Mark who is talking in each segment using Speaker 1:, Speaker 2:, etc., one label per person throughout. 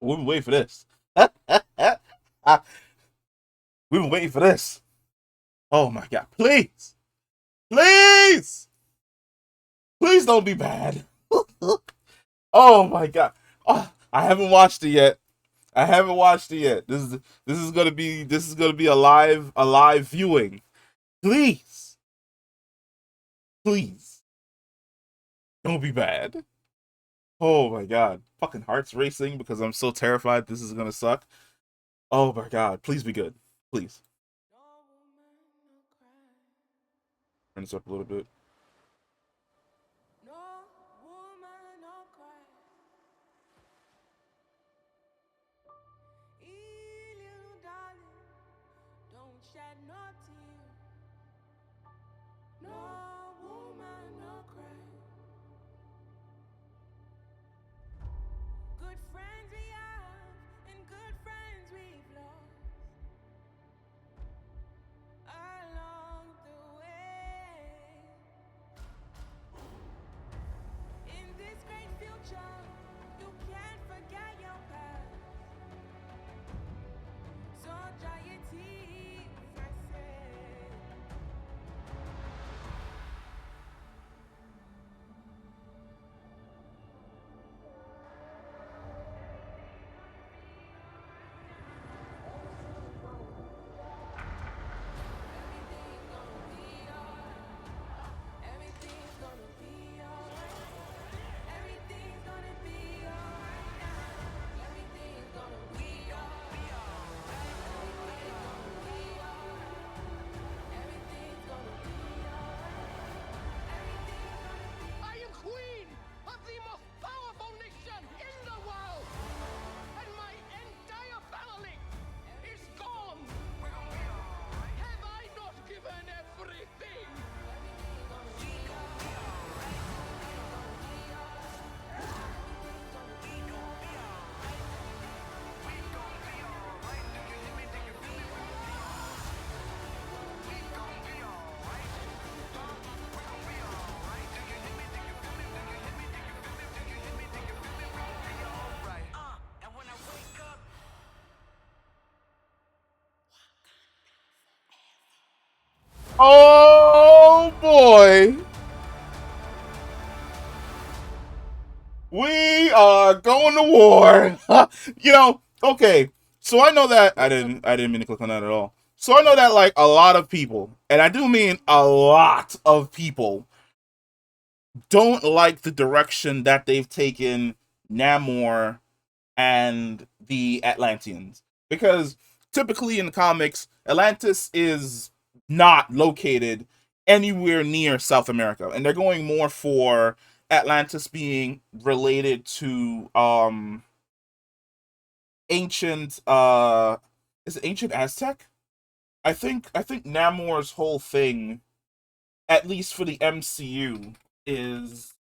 Speaker 1: We've been waiting for this. We've been waiting for this. Oh my god. Please. Please. Please don't be bad. Oh my god. Oh, I haven't watched it yet. I haven't watched it yet. This is gonna be a live viewing. Please. Please. Don't be bad. Oh my god. Fucking heart's racing because I'm so terrified this is gonna suck. Oh my god. Please be good. Please. Turn this up a little bit. Oh boy. We are going to war. Okay. So I know that I didn't mean to click on that at all. So I know that like a lot of people, and I do mean a lot of people, don't like the direction that they've taken Namor and the Atlanteans. Because typically in the comics, Atlantis is not located anywhere near South America. And they're going more for Atlantis being related to ancient is it ancient Aztec? I think Namor's whole thing, at least for the MCU, is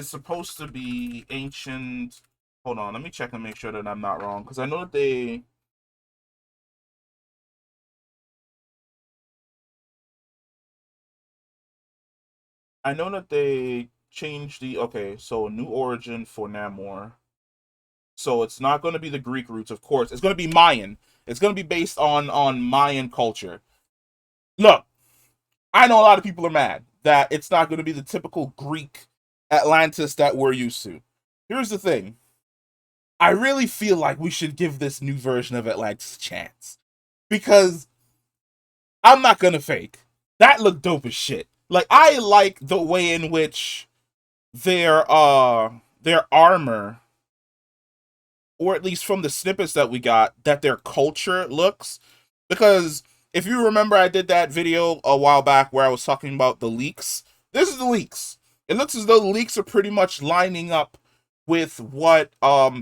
Speaker 1: supposed to be ancient. Hold on, let me check and make sure that I'm not wrong because I know that they changed the okay, so new origin for Namor. So it's not going to be the Greek roots, of course. It's going to be Mayan. It's going to be based on Mayan culture. Look, I know a lot of people are mad that it's not going to be the typical Greek Atlantis that we're used to. Here's the thing. I really feel like we should give this new version of Atlantis a chance because I'm not gonna fake. That looked dope as shit. Like I like the way in which their armor, or at least from the snippets that we got, that their culture looks. Because if you remember, I did that video a while back where I was talking about the leaks. This is the leaks. It looks as though the leaks are pretty much lining up with what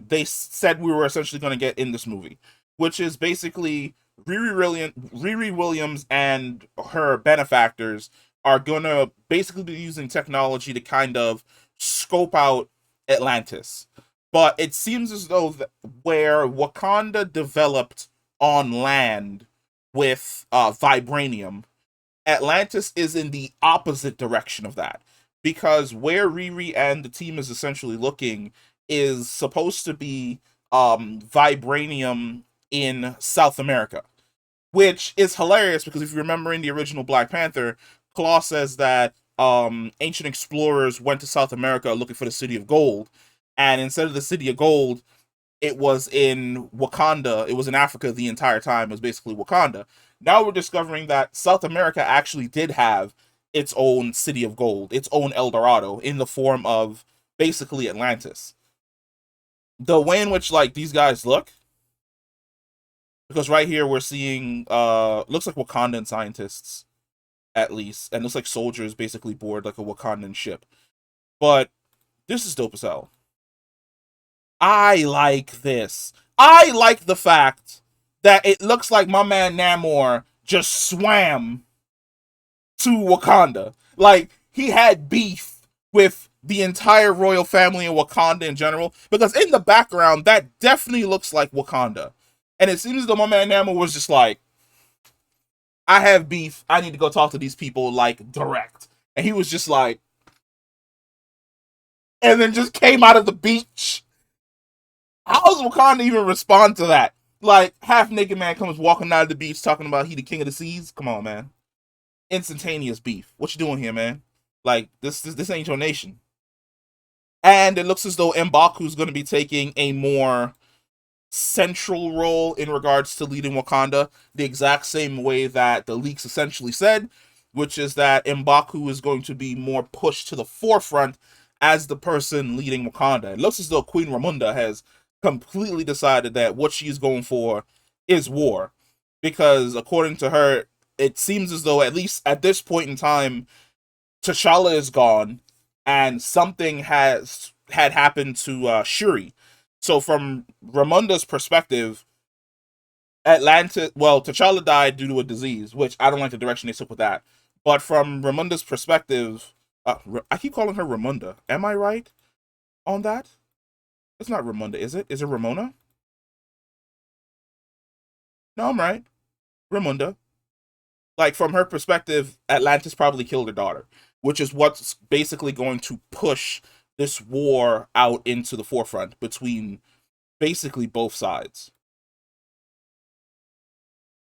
Speaker 1: they said we were essentially going to get in this movie, which is basically Riri Williams and her benefactors are going to basically be using technology to kind of scope out Atlantis. But it seems as though where Wakanda developed on land with vibranium, Atlantis is in the opposite direction of that. because where Riri and the team is essentially looking is supposed to be vibranium in South America, which is hilarious because if you remember in the original Black Panther, Claw says that ancient explorers went to South America looking for the City of Gold, and instead of the City of Gold, it was in Wakanda. It was in Africa the entire time. It was basically Wakanda. Now we're discovering that South America actually did have its own City of Gold, its own El Dorado, in the form of basically Atlantis. The way in which like these guys look, because right here we're seeing looks like Wakandan scientists at least, and looks like soldiers basically board like a Wakandan ship. But this is dope as hell. I like this. I like the fact that it looks like my man Namor just swam to Wakanda. Like he had beef with the entire royal family in Wakanda in general, because in the background that definitely looks like Wakanda. And it seems as though my man Namor was just like, I have beef. I need to go talk to these people like direct. And he was just like, and then just came out of the beach. How does Wakanda even respond to that? Like, half naked man comes walking out of the beach talking about he the king of the seas. Come on, man. Instantaneous beef. What you doing here, man? Like, this ain't your nation. And it looks as though M'Baku's going to be taking a more central role in regards to leading Wakanda, the exact same way that the leaks essentially said, which is that M'Baku is going to be more pushed to the forefront as the person leading Wakanda. It looks as though Queen Ramonda has completely decided that what she's going for is war, because according to her, it seems as though at least at this point in time, T'Challa is gone, and something had happened to Shuri. So from Ramonda's perspective, Atlantis, well, T'Challa died due to a disease, which I don't like the direction they took with that. But from Ramonda's perspective, I keep calling her Ramonda. Am I right on that? It's not Ramonda, is it? Is it Ramona? No, I'm right. Ramonda. Like from her perspective, Atlantis probably killed her daughter, which is what's basically going to push this war out into the forefront between basically both sides.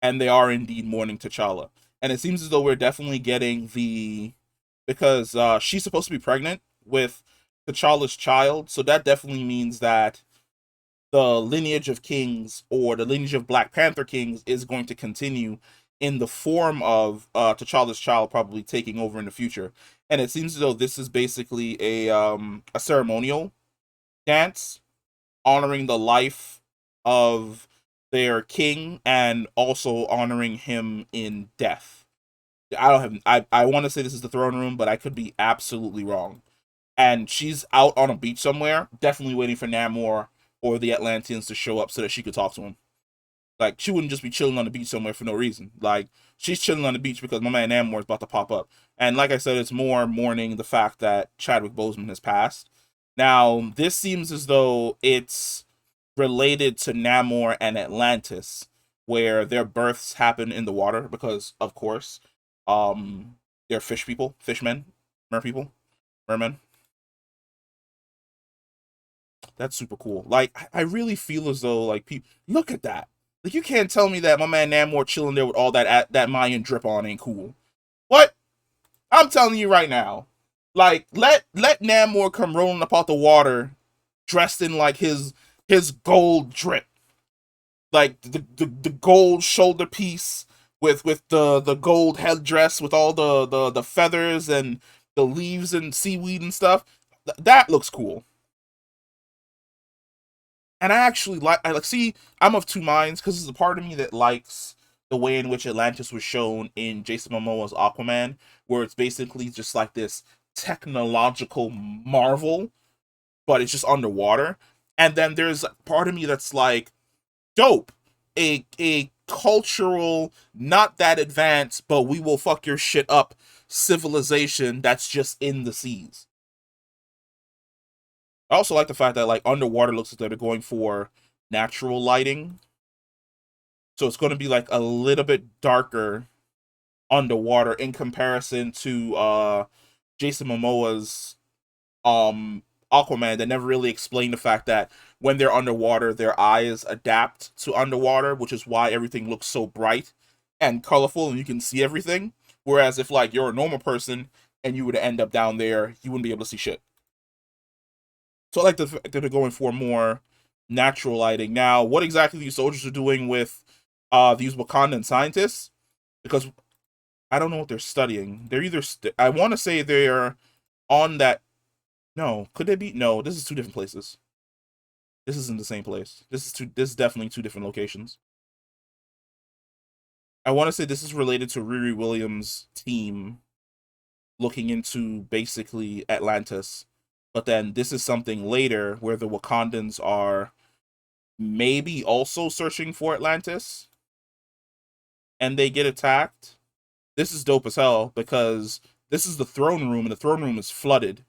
Speaker 1: And they are indeed mourning T'Challa. And it seems as though we're definitely getting the, because she's supposed to be pregnant with T'Challa's child, so that definitely means that the lineage of kings or the lineage of Black Panther kings is going to continue in the form of T'Challa's child probably taking over in the future. And it seems as though this is basically a ceremonial dance honoring the life of their king and also honoring him in death. I don't have I want to say this is the throne room, but I could be absolutely wrong. And she's out on a beach somewhere, definitely waiting for Namor or the Atlanteans to show up so that she could talk to him. Like she wouldn't just be chilling on the beach somewhere for no reason. Like she's chilling on the beach because my man Namor is about to pop up. And like I said, it's more mourning the fact that Chadwick Boseman has passed. Now, this seems as though it's related to Namor and Atlantis, where their births happen in the water because, of course, they're fish people, fishmen, mer people, mermen. That's super cool. Like, I really feel as though like people look at that. Like, you can't tell me that my man Namor chilling there with all that Mayan drip on ain't cool. What? I'm telling you right now. Like, let Namor come rolling up out the water, dressed in like his gold drip, like the gold shoulder piece with the gold headdress with all the feathers and the leaves and seaweed and stuff. That looks cool. And I actually like I like see I'm of two minds because there's a part of me that likes the way in which Atlantis was shown in Jason Momoa's Aquaman, where it's basically just like this technological marvel, but it's just underwater. And then there's part of me that's like, dope. A cultural, not that advanced, but we will fuck your shit up civilization that's just in the seas. I also like the fact that like underwater looks like they're going for natural lighting. So it's going to be like a little bit darker underwater in comparison to Jason Momoa's Aquaman, they never really explained the fact that when they're underwater, their eyes adapt to underwater, which is why everything looks so bright and colorful and you can see everything. Whereas if like you're a normal person and you were to end up down there, you wouldn't be able to see shit. So I like the fact that they're going for more natural lighting. Now, what exactly these soldiers are doing with these Wakandan scientists? Because I don't know what they're studying. They're either I want to say they're on that. No, could they be? No, this is two different places. This isn't the same place. This is definitely two different locations. I want to say this is related to Riri Williams' team looking into basically Atlantis. But then this is something later where the Wakandans are maybe also searching for Atlantis and they get attacked. This is dope as hell because this is the throne room and the throne room is flooded,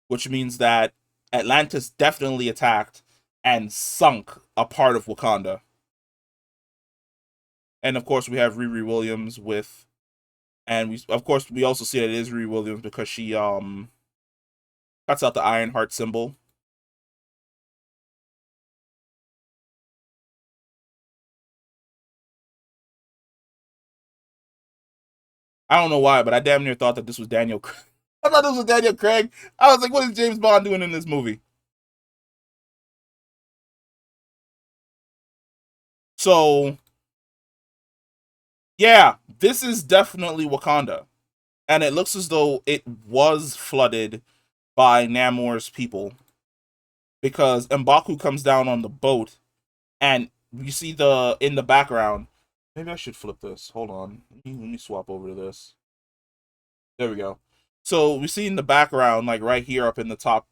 Speaker 1: which means that Atlantis definitely attacked and sunk a part of Wakanda. And of course, we have Riri Williams with, and we also see that it is Riri Williams because she cuts out the Iron Heart symbol. I don't know why, but I damn near thought that this was Daniel. I thought this was Daniel Craig. I was like, what is James Bond doing in this movie? So yeah, this is definitely Wakanda, and it looks as though it was flooded by Namor's people because M'Baku comes down on the boat, and you see the in the background. Maybe I should flip this. Hold on, let me swap over to this. There we go. So we see in the background, like right here up in the top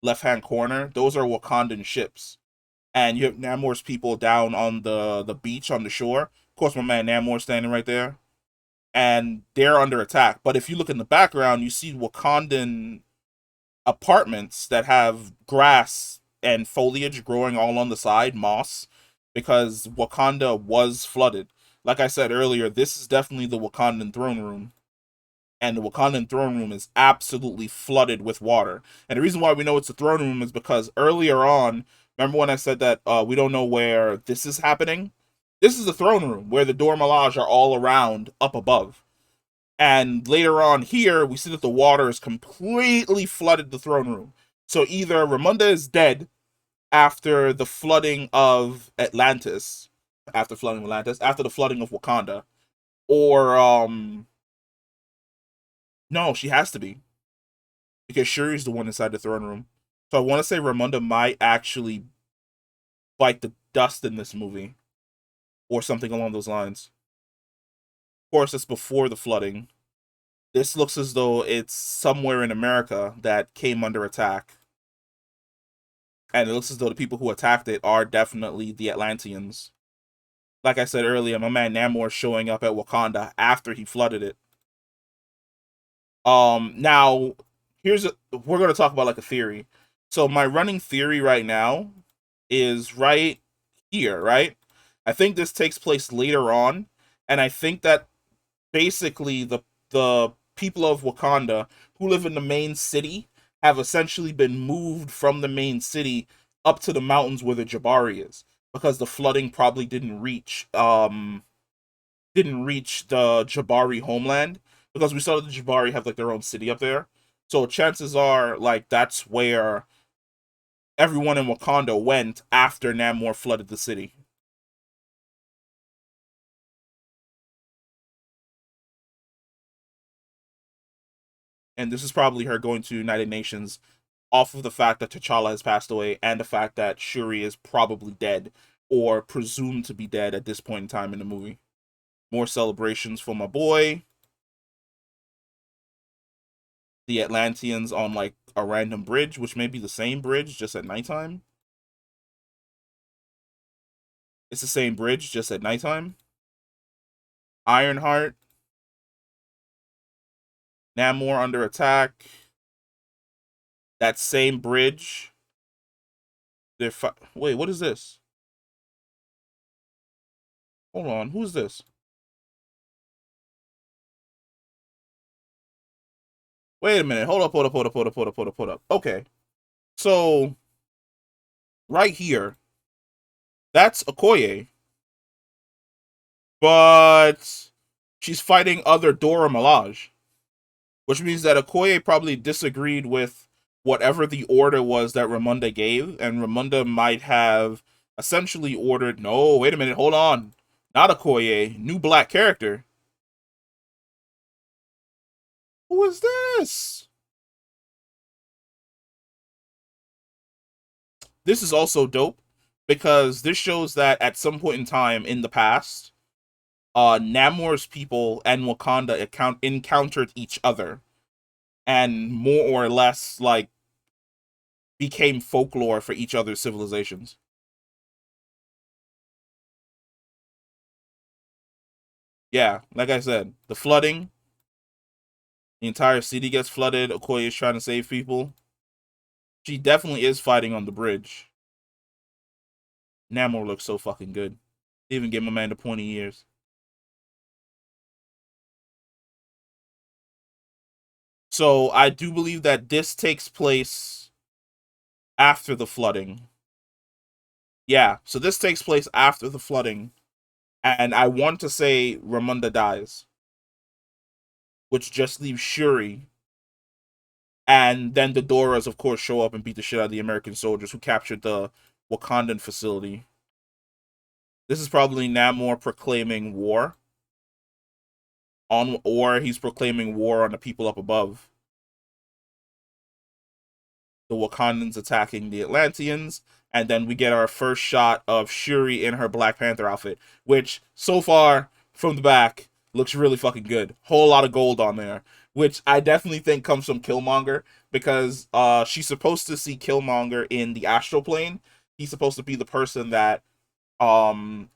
Speaker 1: left hand corner, those are Wakandan ships, and you have Namor's people down on the beach on the shore. Of course, my man Namor standing right there, and they're under attack. But if you look in the background, you see Wakandan apartments that have grass and foliage growing all on the side, moss, because Wakanda was flooded. Like I said earlier, this is definitely the Wakandan throne room. And the Wakandan throne room is absolutely flooded with water. And the reason why we know it's the throne room is because earlier on, remember when I said that we don't know where this is happening? This is the throne room where the Dora Milaje are all around up above. And later on here, we see that the water has completely flooded the throne room. So either Ramunda is dead after the flooding of Atlantis, after the flooding of Wakanda, or no, she has to be because Shuri's the one inside the throne room. So I want to say Ramunda might actually bite the dust in this movie or something along those lines. Of course, it's before the flooding. This looks as though it's somewhere in America that came under attack. And it looks as though the people who attacked it are definitely the Atlanteans. Like I said earlier, my man Namor showing up at Wakanda after he flooded it. Now we're gonna talk about like a theory. So my running theory right now is right here, right? I think this takes place later on, and I think that basically the people of Wakanda who live in the main city have essentially been moved from the main city up to the mountains where the Jabari is because the flooding probably didn't reach the Jabari homeland because we saw the Jabari have like their own city up there. So chances are like that's where everyone in Wakanda went after Namor flooded the city. And this is probably her going to United Nations off of the fact that T'Challa has passed away and the fact that Shuri is probably dead or presumed to be dead at this point in time in the movie. More celebrations for my boy. The Atlanteans on like a random bridge, which may be the same bridge just at nighttime. It's the same bridge just at nighttime. Ironheart. Namor under attack. That same bridge. Wait, what is this? Hold on, who's this? Wait a minute. Hold up, hold up, hold up, hold up, hold up, hold up, hold up. Okay. So right here, that's Okoye, but she's fighting other Dora Milaje, which means that Okoye probably disagreed with whatever the order was that Ramunda gave, and Ramunda might have essentially ordered, no, wait a minute, hold on. Not Okoye, new black character. Who is this? This is also dope because this shows that at some point in time in the past, Namor's people and Wakanda encountered each other and more or less like became folklore for each other's civilizations. Yeah, like I said, the flooding, the entire city gets flooded. Okoye is trying to save people. She definitely is fighting on the bridge. Namor looks so fucking good. Even give my man the pointy ears. So I do believe that this takes place after the flooding. Yeah, so this takes place after the flooding, and I want to say Ramunda dies, which just leaves Shuri, and then the Doras, of course, show up and beat the shit out of the American soldiers who captured the Wakandan facility. This is probably Namor proclaiming war on, or he's proclaiming war on the people up above. The Wakandans attacking the Atlanteans, and then we get our first shot of Shuri in her Black Panther outfit, which so far from the back looks really fucking good. Whole lot of gold on there, which I definitely think comes from Killmonger because she's supposed to see Killmonger in the astral plane. He's supposed to be the person that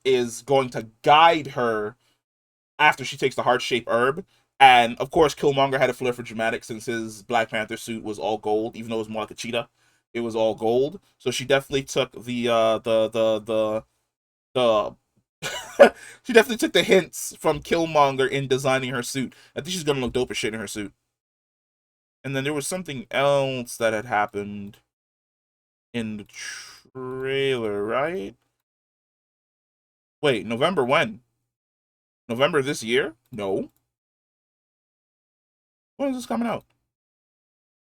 Speaker 1: is going to guide her after she takes the heart-shaped herb. And of course, Killmonger had a flair for dramatics since his Black Panther suit was all gold, even though it was more like a cheetah. It was all gold, so she definitely took the she definitely took the hints from Killmonger in designing her suit. I think she's gonna look dope as shit in her suit. And then there was something else that had happened in the trailer, right? Wait, November when? November this year? No. When is this coming out?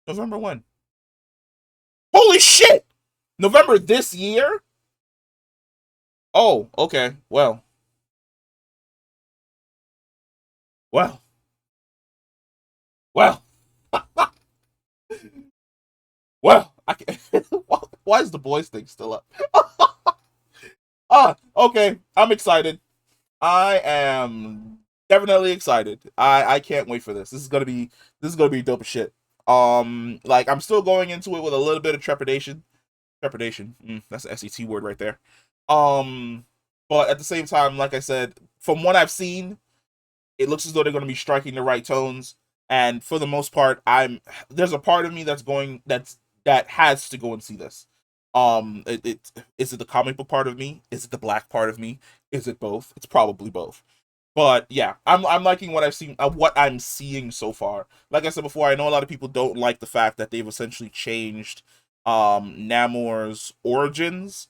Speaker 1: November when? Holy shit! November this year? Oh, okay. Well, well, well. I can't. Why is the boys thing still up? Okay. I'm excited. I am definitely excited. I can't wait for this. This is gonna be dope as shit. Like I'm still going into it with a little bit of trepidation. Trepidation. That's an SET word right there. Um, but at the same time, like I said, from what I've seen, it looks as though they're going to be striking the right tones. And for the most part, there's a part of me that has to go and see this. Is it the comic book part of me? Is it the black part of me? Is it both? It's probably both. But yeah, I'm liking what I've seen, what I'm seeing so far. Like I said before, I know a lot of people don't like the fact that they've essentially changed Namor's origins,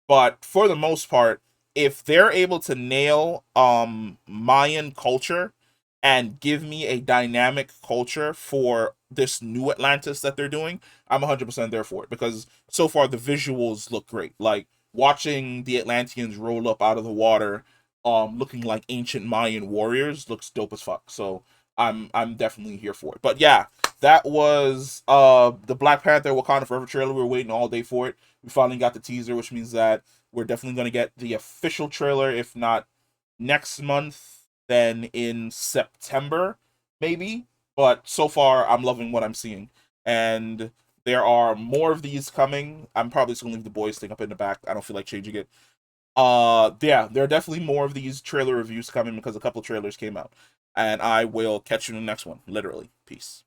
Speaker 1: but for the most part, if they're able to nail Mayan culture and give me a dynamic culture for this new Atlantis that they're doing, I'm 100% there for it because so far the visuals look great. Like watching the Atlanteans roll up out of the water looking like ancient Mayan warriors looks dope as fuck. So I'm definitely here for it. But yeah, that was the Black Panther Wakanda Forever trailer. We were waiting all day for it. We finally got the teaser, which means that we're definitely going to get the official trailer, if not next month, then in September, maybe. But so far, I'm loving what I'm seeing. And there are more of these coming. I'm probably just going to leave the boys thing up in the back. I don't feel like changing it. Yeah, there are definitely more of these trailer reviews coming because a couple trailers came out. And I will catch you in the next one. Literally. Peace.